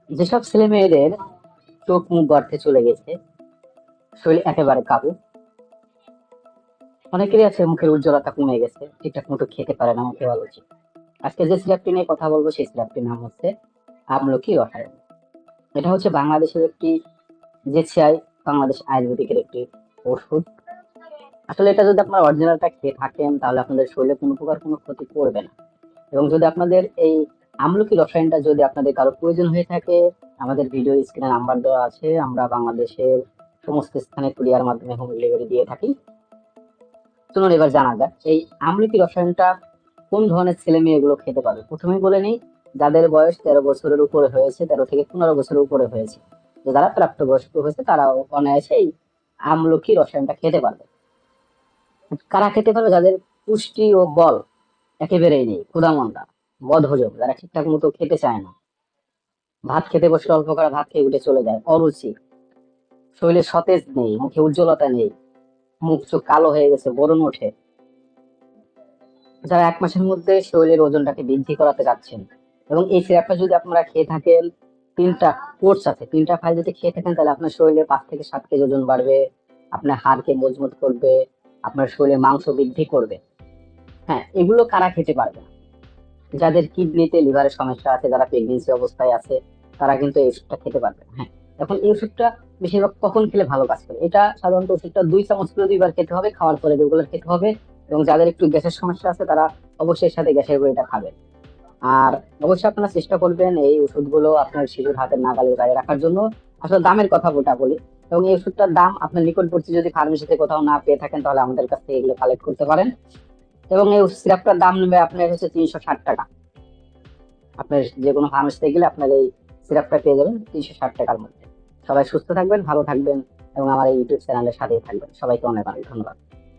যেসব ছেলে মেয়েদের চোখ মুখ গর্তে চলে গেছে, শরীর একেবারে কাবু, অনেকেরই আছে মুখের উজ্জ্বলতা কমে গেছে, ঠিকঠাক মতো খেতে পারে না, মুখে অ্যালার্জি। আজকে যে সিরাপটি নিয়ে কথা বলবো সেই সিরাপটির নাম হচ্ছে আমলকি রসায়ন। এটা হচ্ছে বাংলাদেশের একটি জেসিআই, বাংলাদেশ আয়ুর্বেদিকের একটি ওষুধ। আসলে এটা যদি আপনারা অরিজিনালটা খেয়ে থাকেন তাহলে আপনাদের শরীরে কোনো প্রকার কোনো ক্ষতি করবে না। এবং যদি আপনাদের এই আমলকি রসায়নটা যদি আপনাদের কারো প্রয়োজন হয়ে থাকে, আমাদের ভিডিও স্ক্রিনে নাম্বার দেওয়া আছে, আমরা বাংলাদেশের সমস্ত স্থানে কুরিয়ার মাধ্যমে হোম ডেলিভারি দিয়ে থাকি। চলুন এবার জানা যাক এই আমলকি রসায়নটা কোন ধরনের ছেলে মেয়ে এগুলো খেতে পারবে। প্রথমেই বলে নিই, যাদের বয়স 13 বছরের উপরে হয়েছে, 13 থেকে 15 বছরের উপরে হয়েছে, যে যারা প্রাপ্তবয়স্ক হয়েছে তারাও অনায়াসে এই আমলকি রসায়নটা খেতে পারবে। কারা খেতে পারবে? যাদের পুষ্টি ও বল একেবারেই নেই, ক্ষুধামন্দা, বদহজম, যারা ঠিকঠাক মতো খেতে চায় না, ভাত খেতে বসলে অল্প করে ভাত খেয়ে উঠে চলে যায়, অরুচি, শরীরে সতেজ নেই, মুখে উজ্জ্বলতা নেই, মুখ চোখ কালো হয়ে গেছে, ব্রণ ওঠে, যারা 1 মাসের মধ্যে শরীরের ওজনটাকে বৃদ্ধি করাতে যাচ্ছেন। এবং এই সিরাপটা যদি আপনারা খেয়ে থাকেন, 3টা কোর্স আছে, 3টা ফাইল যদি খেয়ে থাকেন তাহলে আপনার শরীরে 5 থেকে 7 কেজি ওজন বাড়বে, আপনার হাড়কে মজবুত করবে, আপনার শরীরে মাংস বৃদ্ধি করবে। হ্যাঁ, এগুলো কারা খেতে পারবে না? যাদের কিডনিতে লিভারের সমস্যা আছে, যারা প্রেগনেন্সি অবস্থায় আছে, তারা কিন্তু এই ওষুধটা খেতে পারবে না। হ্যাঁ, এখন এই ওষুধটা বেশিরভাগ কখন খেলে ভালো কাজ করে? এটা সাধারণত ওষুধটা 2 চামচ করে 2বার খেতে হবে, খাওয়ার পরে রেগুলার খেতে হবে। এবং যাদের একটু গ্যাসের সমস্যা আছে তারা অবশ্যই এর সাথে গ্যাসের বড়িটা খাবেন। আর অবশ্যই আপনারা চেষ্টা করবেন এই ওষুধগুলো আপনার শিশুর হাতের নাগালের বাইরে রাখার জন্য। আসলে দামের কথা ওটা বলি, এবং এই ওষুধটার দাম আপনার নিকটবর্তী যদি ফার্মেসিতে কোথাও না পেয়ে থাকেন তাহলে আমাদের কাছ থেকে এগুলো কালেক্ট করতে পারেন। এবং এই সিরাপটার দাম নেবে আপনার হচ্ছে 360 টাকা। আপনার যে কোনো ফার্মেসিতে গেলে আপনার এই সিরাপটা পেয়ে যাবেন 360 টাকার মধ্যে। সবাই সুস্থ থাকবেন, ভালো থাকবেন, এবং আমার এই ইউটিউব চ্যানেলের সাথেই থাকবেন। সবাইকে অনেক অনেক ধন্যবাদ।